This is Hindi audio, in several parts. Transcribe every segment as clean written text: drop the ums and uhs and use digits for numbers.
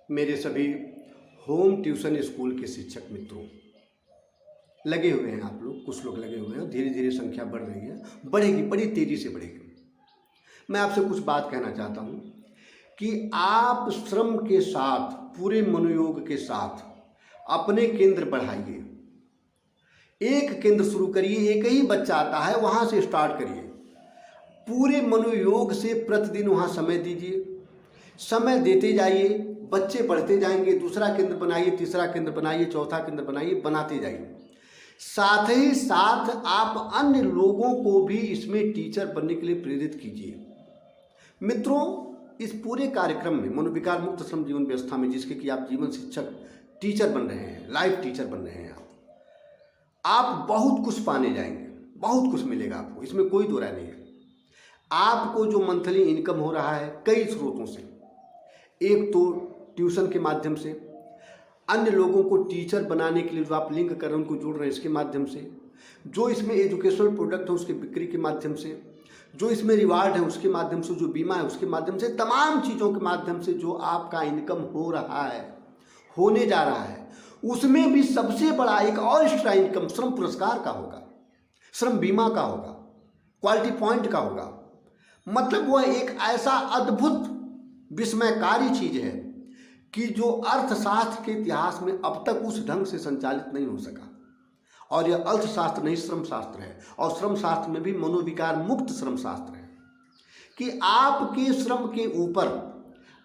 मेरे सभी होम ट्यूशन स्कूल के शिक्षक मित्रों, लगे हुए हैं आप लोग, कुछ लोग लगे हुए हैं, धीरे धीरे संख्या बढ़ रही है, बढ़ेगी, बड़ी तेज़ी से बढ़ेगी। मैं आपसे कुछ बात कहना चाहता हूँ कि आप श्रम के साथ, पूरे मनोयोग के साथ अपने केंद्र बढ़ाइए। एक केंद्र शुरू करिए, एक ही बच्चा आता है, वहाँ से स्टार्ट करिए। पूरे मनोयोग से प्रतिदिन वहाँ समय दीजिए, समय देते जाइए, बच्चे बढ़ते जाएंगे। दूसरा केंद्र बनाइए, तीसरा केंद्र बनाइए, चौथा केंद्र बनाइए, बनाते जाइए। साथ ही साथ आप अन्य लोगों को भी इसमें टीचर बनने के लिए प्रेरित कीजिए। मित्रों, इस पूरे कार्यक्रम में मनोविकार मुक्त श्रम जीवन व्यवस्था में, जिसके कि आप जीवन शिक्षक टीचर बन रहे हैं, लाइफ टीचर बन रहे हैं, आप बहुत कुछ पाने जाएंगे, बहुत कुछ मिलेगा आपको, इसमें कोई दो राय नहीं है। आपको जो मंथली इनकम हो रहा है कई स्रोतों से, एक तो ट्यूशन के माध्यम से, अन्य लोगों को टीचर बनाने के लिए जो आप लिंक कर रहे हैं उनको जोड़ रहे हैं इसके माध्यम से, जो इसमें एजुकेशनल प्रोडक्ट है उसके बिक्री के माध्यम से, जो इसमें रिवार्ड है उसके माध्यम से, जो बीमा है उसके माध्यम से, तमाम चीज़ों के माध्यम से जो आपका इनकम हो रहा है, होने जा रहा है, उसमें भी सबसे बड़ा एक और एक्स्ट्रा इनकम श्रम पुरस्कार का होगा, श्रम बीमा का होगा, क्वालिटी पॉइंट का होगा। मतलब वह एक ऐसा अद्भुत विस्मयकारी चीज है कि जो अर्थशास्त्र के इतिहास में अब तक उस ढंग से संचालित नहीं हो सका। और यह अर्थशास्त्र नहीं, श्रम शास्त्र है, और श्रम शास्त्र में भी मनोविकार मुक्त श्रम शास्त्र है कि आपके श्रम के ऊपर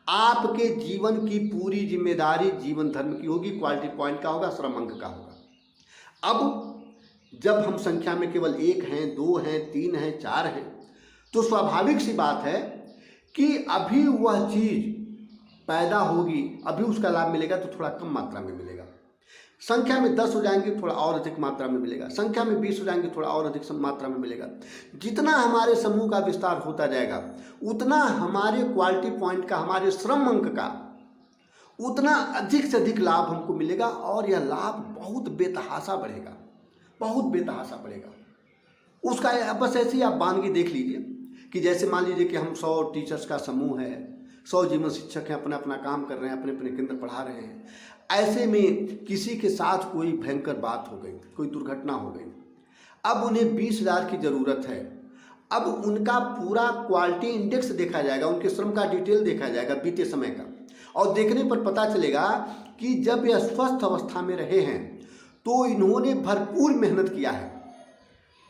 आपके जीवन की पूरी जिम्मेदारी जीवन धर्म की होगी, क्वालिटी पॉइंट का होगा, श्रम अंक का होगा। अब जब हम संख्या में केवल 1 हैं, 2 हैं, 3 हैं, 4 हैं, तो स्वाभाविक सी बात है कि अभी वह चीज पैदा होगी, अभी उसका लाभ मिलेगा तो थोड़ा कम मात्रा में मिलेगा। संख्या में 10 हो जाएंगे थोड़ा और अधिक मात्रा में मिलेगा, संख्या में 20 हो जाएंगे थोड़ा और अधिक मात्रा में मिलेगा। जितना हमारे समूह का विस्तार होता जाएगा उतना हमारे क्वालिटी पॉइंट का, हमारे श्रम अंक का उतना अधिक से अधिक लाभ हमको मिलेगा, और यह लाभ बहुत बेतहाशा बढ़ेगा, बहुत बेतहाशा बढ़ेगा। उसका बस ऐसे ही आप बानगी देख लीजिए कि जैसे मान लीजिए कि हम 100 टीचर्स का समूह है, 100 जीवन शिक्षक हैं, अपना अपना काम कर रहे हैं, अपने अपने केंद्र पढ़ा रहे हैं। ऐसे में किसी के साथ कोई भयंकर बात हो गई, कोई दुर्घटना हो गई, अब उन्हें 20,000 की ज़रूरत है। अब उनका पूरा क्वालिटी इंडेक्स देखा जाएगा, उनके श्रम का डिटेल देखा जाएगा बीते समय का, और देखने पर पता चलेगा कि जब यह स्वस्थ अवस्था में रहे हैं तो इन्होंने भरपूर मेहनत किया है,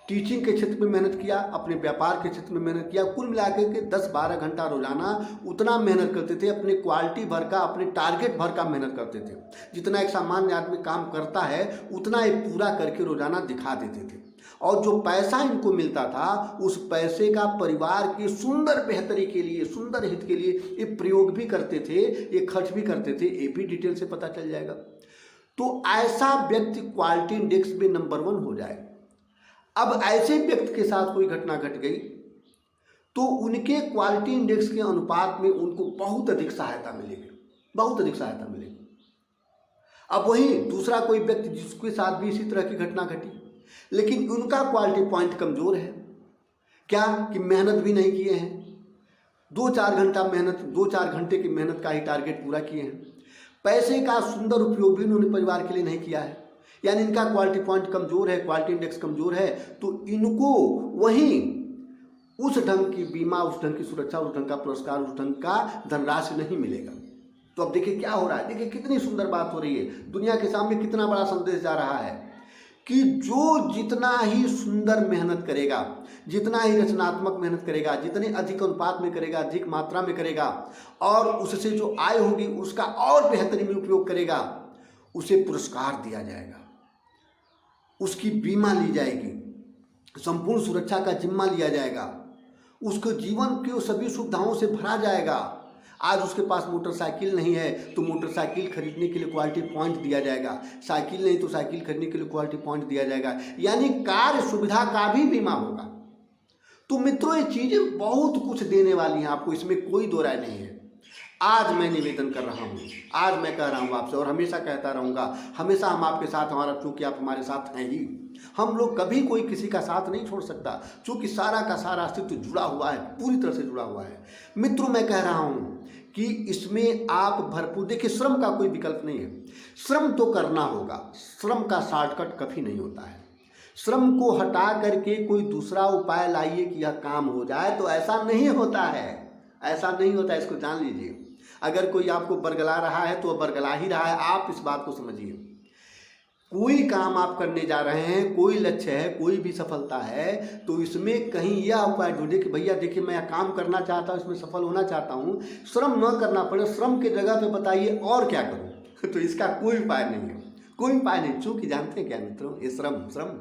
टीचिंग के क्षेत्र में मेहनत किया, अपने व्यापार के क्षेत्र में मेहनत किया, कुल मिलाकर के 10-12 घंटा रोजाना उतना मेहनत करते थे, अपने क्वालिटी भर का, अपने टारगेट भर का मेहनत करते थे। जितना एक सामान्य आदमी काम करता है उतना ये पूरा करके रोजाना दिखा देते थे, और जो पैसा इनको मिलता था उस पैसे का परिवार की सुंदर बेहतरी के लिए, सुंदर हित के लिए ये प्रयोग भी करते थे, ये खर्च भी करते थे, ये भी डिटेल से पता चल जाएगा। तो ऐसा व्यक्ति क्वालिटी इंडेक्स में नंबर 1 हो जाए। अब ऐसे व्यक्ति के साथ कोई घटना घट गई तो उनके क्वालिटी इंडेक्स के अनुपात में उनको बहुत अधिक सहायता मिलेगी, बहुत अधिक सहायता मिलेगी। अब वही दूसरा कोई व्यक्ति जिसके साथ भी इसी तरह की घटना घटी, लेकिन उनका क्वालिटी पॉइंट कमजोर है, क्या कि मेहनत भी नहीं किए हैं, 2-4 घंटा मेहनत, 2-4 घंटे की मेहनत का ही टारगेट पूरा किए हैं, पैसे का सुंदर उपयोग भी उन्होंने परिवार के लिए नहीं किया है, यानी इनका क्वालिटी पॉइंट कमजोर है, क्वालिटी इंडेक्स कमजोर है, तो इनको वहीं उस ढंग की बीमा, उस ढंग की सुरक्षा, उस ढंग का पुरस्कार, उस ढंग का धनराशि नहीं मिलेगा। तो अब देखिए क्या हो रहा है, देखिए कितनी सुंदर बात हो रही है, दुनिया के सामने कितना बड़ा संदेश जा रहा है कि जो जितना ही सुंदर मेहनत करेगा, जितना ही रचनात्मक मेहनत करेगा, जितने अधिक अनुपात में करेगा, अधिक मात्रा में करेगा, और उससे जो आय होगी उसका और बेहतरी में उपयोग करेगा, उसे पुरस्कार दिया जाएगा, उसकी बीमा ली जाएगी, संपूर्ण सुरक्षा का जिम्मा लिया जाएगा, उसको जीवन के सभी सुविधाओं से भरा जाएगा। आज उसके पास मोटरसाइकिल नहीं है तो मोटरसाइकिल खरीदने के लिए क्वालिटी पॉइंट दिया जाएगा, साइकिल नहीं तो साइकिल खरीदने के लिए क्वालिटी पॉइंट दिया जाएगा, यानी कार्य सुविधा का भी बीमा होगा। तो मित्रों, ये चीज़ें बहुत कुछ देने वाली हैं आपको, इसमें कोई दो राय नहीं है। आज मैं निवेदन कर रहा हूँ, आज मैं कह रहा हूँ आपसे, और हमेशा कहता रहूँगा, हमेशा हम आपके साथ, हमारा चूँकि आप हमारे साथ हैं ही, हम लोग कभी कोई किसी का साथ नहीं छोड़ सकता, चूँकि सारा का सारा अस्तित्व जुड़ा हुआ है, पूरी तरह से जुड़ा हुआ है। मित्रों, मैं कह रहा हूँ कि इसमें आप भरपूर, देखिए श्रम का कोई विकल्प नहीं है, श्रम तो करना होगा, श्रम का शॉर्टकट कभी नहीं होता है। श्रम को हटा करके कोई दूसरा उपाय लाइए कि यह काम हो जाए, तो ऐसा नहीं होता है, ऐसा नहीं होता है, इसको जान लीजिए। अगर कोई आपको बरगला रहा है तो वह बरगला ही रहा है, आप इस बात को समझिए। कोई काम आप करने जा रहे हैं, कोई लक्ष्य है, कोई भी सफलता है, तो इसमें कहीं यह उपाय ढूंढे कि भैया देखिए मैं काम करना चाहता हूँ, इसमें सफल होना चाहता हूँ, श्रम न करना पड़े, श्रम की जगह पे बताइए और क्या करूँ। तो इसका कोई उपाय नहीं है, कोई उपाय नहीं। चूँकि जानते हैं क्या मित्रों, ये श्रम श्रम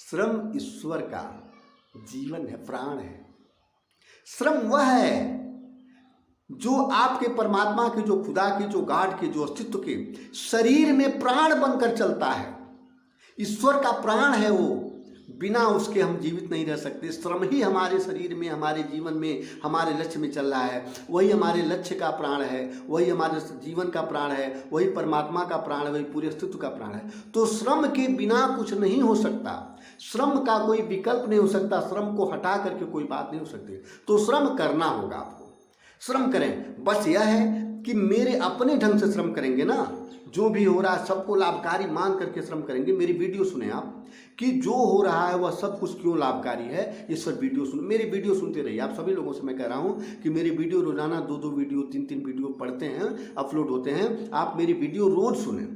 श्रम ईश्वर का जीवन है, प्राण है। श्रम वह है जो आपके परमात्मा के, जो खुदा के, जो गॉड के, जो अस्तित्व के शरीर में प्राण बनकर चलता है। ईश्वर का प्राण है वो, बिना उसके हम जीवित नहीं रह सकते। श्रम ही हमारे शरीर में, हमारे जीवन में, हमारे लक्ष्य में चल रहा है। वही हमारे लक्ष्य का प्राण है, वही हमारे जीवन का प्राण है, वही परमात्मा का प्राण है, वही पूरे अस्तित्व का प्राण है। तो श्रम के बिना कुछ नहीं हो सकता, श्रम का कोई विकल्प नहीं हो सकता, श्रम को हटा करके कोई बात नहीं हो सकती। तो श्रम करना होगा आपको, श्रम करें। बस यह है कि मेरे अपने ढंग से श्रम करेंगे ना, जो भी हो रहा है सबको लाभकारी मान करके श्रम करेंगे। मेरी वीडियो सुने आप कि जो हो रहा है वह सब कुछ क्यों लाभकारी है, इस पर वीडियो सुनो, मेरी वीडियो सुनते रहिए। आप सभी लोगों से मैं कह रहा हूँ कि मेरी वीडियो रोजाना 2-2 वीडियो, 3-3 वीडियो पढ़ते हैं, अपलोड होते हैं। आप मेरी वीडियो रोज सुने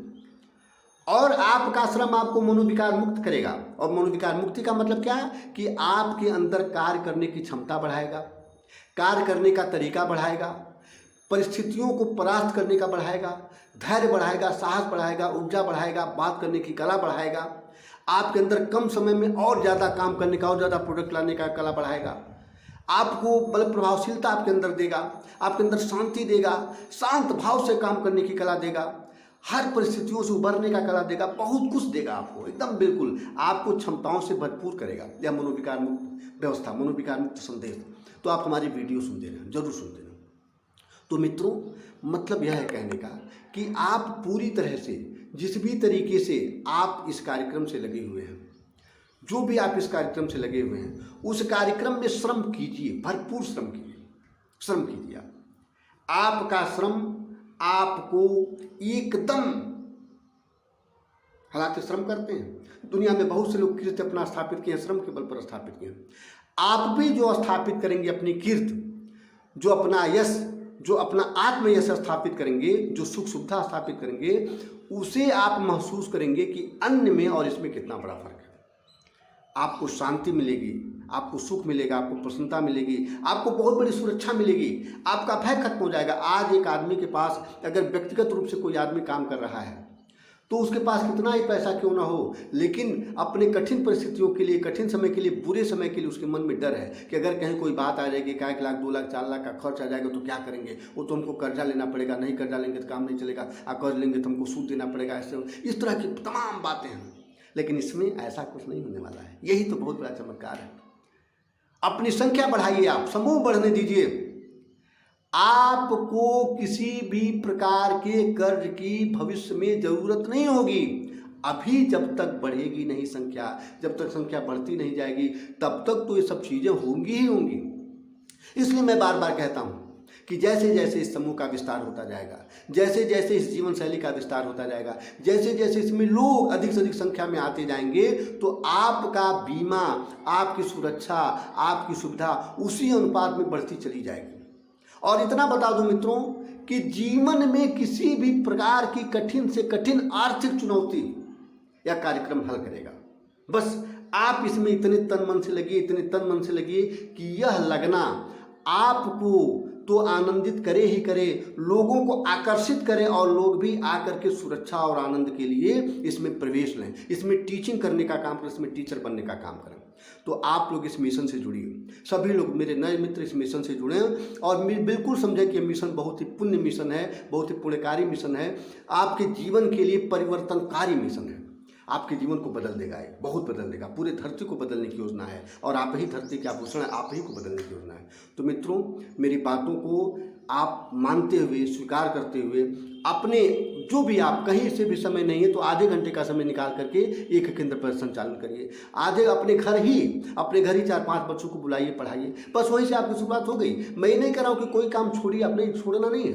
और आपका श्रम आपको मनोविकार मुक्त करेगा। और मनोविकार मुक्ति का मतलब क्या है कि आपके अंदर कार्य करने की क्षमता बढ़ाएगा, कार्य करने का तरीका बढ़ाएगा, परिस्थितियों को परास्त करने का बढ़ाएगा, धैर्य बढ़ाएगा, साहस बढ़ाएगा, ऊर्जा बढ़ाएगा, बात करने की कला बढ़ाएगा, आपके अंदर कम समय में और ज़्यादा काम करने का, और ज़्यादा प्रोडक्ट लाने का कला बढ़ाएगा, आपको बल प्रभावशीलता आपके अंदर देगा, आपके अंदर शांति देगा, शांत भाव से काम करने की कला देगा, हर परिस्थितियों से उबरने का कला देगा, बहुत कुछ देगा आपको, एकदम बिल्कुल आपको क्षमताओं से भरपूर करेगा। यह मनोविकार मुक्त व्यवस्था, मनोविकार मुक्त संदेश। तो आप हमारी वीडियो सुनते रहें, जरूर सुनते रहें। तो मित्रों, मतलब यह है कहने का कि आप पूरी तरह से, जिस भी तरीके से आप इस कार्यक्रम से लगे हुए हैं, जो भी आप इस कार्यक्रम से लगे हुए हैं, उस कार्यक्रम में श्रम कीजिए, भरपूर श्रम कीजिए, श्रम कीजिए। आपका श्रम आपको एकदम, हालांकि श्रम करते हैं, दुनिया में बहुत से लोग कीर्ति अपना स्थापित किए, श्रम के बल पर स्थापित किए। आप भी जो स्थापित करेंगे अपनी कीर्ति, जो अपना यश, जो अपना आत्म यश स्थापित करेंगे, जो सुख सुविधा स्थापित करेंगे, उसे आप महसूस करेंगे कि अन्य में और इसमें कितना बड़ा फर्क है। आपको शांति मिलेगी, आपको सुख मिलेगा, आपको प्रसन्नता मिलेगी, आपको बहुत बड़ी सुरक्षा मिलेगी, आपका भय खत्म हो जाएगा। आज एक आदमी के पास अगर व्यक्तिगत रूप से कोई आदमी काम कर रहा है तो उसके पास कितना ही पैसा क्यों ना हो, लेकिन अपने कठिन परिस्थितियों के लिए, कठिन समय के लिए, बुरे समय के लिए उसके मन में डर है कि अगर कहीं कोई बात आ जाएगी, 1 लाख 2 लाख 4 लाख का खर्च आ जाएगा तो क्या करेंगे, वो तो हमको कर्जा लेना पड़ेगा, नहीं कर्जा लेंगे तो काम नहीं चलेगा, कर्ज लेंगे तो हमको सूद देना पड़ेगा, ऐसे इस तरह की तमाम बातें हैं। लेकिन इसमें ऐसा कुछ नहीं होने वाला है, यही तो बहुत बड़ा चमत्कार है। अपनी संख्या बढ़ाइए, आप समूह बढ़ने दीजिए। आपको किसी भी प्रकार के कर्ज की भविष्य में जरूरत नहीं होगी। अभी जब तक बढ़ेगी नहीं संख्या, जब तक संख्या बढ़ती नहीं जाएगी, तब तक तो ये सब चीजें होंगी ही होंगी। इसलिए मैं बार बार कहता हूं कि जैसे जैसे इस समूह का विस्तार होता जाएगा, जैसे जैसे इस जीवन शैली का विस्तार होता जाएगा, जैसे जैसे इसमें लोग अधिक से अधिक संख्या में आते जाएंगे, तो आपका बीमा, आपकी सुरक्षा, आपकी सुविधा उसी अनुपात में बढ़ती चली जाएगी। और इतना बता दूं मित्रों कि जीवन में किसी भी प्रकार की कठिन से कठिन आर्थिक चुनौती यह कार्यक्रम हल करेगा। बस आप इसमें इतने तन मन से लगिए, इतने तन मन से लगिए कि यह लगना आपको तो आनंदित करे ही करे, लोगों को आकर्षित करे, और लोग भी आकर के सुरक्षा और आनंद के लिए इसमें प्रवेश लें, इसमें टीचिंग करने का काम करें, इसमें टीचर बनने का काम करें। तो आप लोग इस मिशन से जुड़िए, सभी लोग मेरे नए मित्र इस मिशन से जुड़े हैं और बिल्कुल समझें कि यह मिशन बहुत ही पुण्य मिशन है, बहुत ही पुण्यकारी मिशन है, आपके जीवन के लिए परिवर्तनकारी मिशन है। आपके जीवन को बदल देगा, ये बहुत बदल देगा, पूरे धरती को बदलने की योजना है, और आप ही धरती के आभूषण हैं, आप ही को बदलने की योजना है। तो मित्रों, मेरी बातों को आप मानते हुए, स्वीकार करते हुए, अपने जो भी आप कहीं से भी समय नहीं है तो आधे घंटे का समय निकाल करके एक केंद्र पर संचालन करिए। आधे अपने घर ही 4-5 बच्चों को बुलाइए, पढ़ाइए। बस वहीं से आपकी शुरुआत हो गई। मैं ये नहीं कह रहा हूँ कि कोई काम छोड़िए, आपने छोड़ना नहीं है,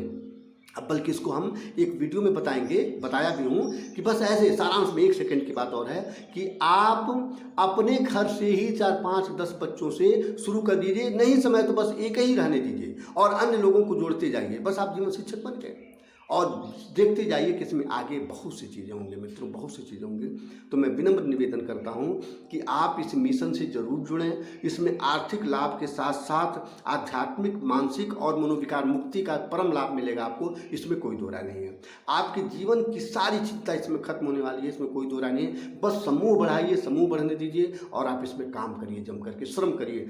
अब बल्कि इसको हम एक वीडियो में बताया भी हूँ कि बस ऐसे सारांश में 1 सेकंड की बात और है कि आप अपने घर से ही 4-5-10 बच्चों से शुरू कर दीजिए। नहीं समय तो बस एक ही रहने दीजिए और अन्य लोगों को जोड़ते जाइए। बस आप जीवन शिक्षक बन गए और देखते जाइए कि इसमें आगे बहुत सी चीज़ें होंगी मित्रों, बहुत सी चीज़ें होंगी। तो मैं विनम्र निवेदन करता हूं कि आप इस मिशन से जरूर जुड़ें। इसमें आर्थिक लाभ के साथ साथ आध्यात्मिक, मानसिक और मनोविकार मुक्ति का परम लाभ मिलेगा आपको, इसमें कोई दो राय नहीं है। आपके जीवन की सारी चिंता इसमें खत्म होने वाली है, इसमें कोई दो राय नहीं है। बस समूह बढ़ाइए, समूह बढ़ने दीजिए और आप इसमें काम करिए, जम करके श्रम करिए।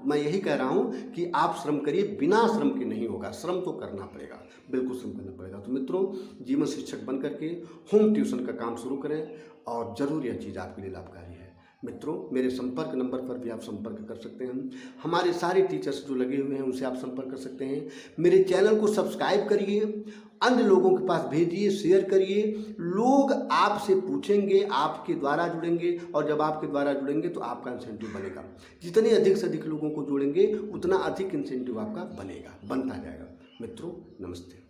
मैं यही कह रहा हूं कि आप श्रम करिए, बिना श्रम के नहीं होगा, श्रम तो करना पड़ेगा, बिल्कुल श्रम करना पड़ेगा। तो मित्रों, जीवन शिक्षक बन करके होम ट्यूशन का काम शुरू करें और ज़रूर यह चीज़ आपके लिए लाभकारी है। मित्रों, मेरे संपर्क नंबर पर भी आप संपर्क कर सकते हैं। हमारे सारे टीचर्स जो लगे हुए हैं उनसे आप संपर्क कर सकते हैं। मेरे चैनल को सब्सक्राइब करिए, अन्य लोगों के पास भेजिए, शेयर करिए। लोग आपसे पूछेंगे, आपके द्वारा जुड़ेंगे और जब आपके द्वारा जुड़ेंगे तो आपका इंसेंटिव बनेगा। जितने अधिक से अधिक लोगों को जोड़ेंगे उतना अधिक इंसेंटिव आपका बनता जाएगा। मित्रों, नमस्ते।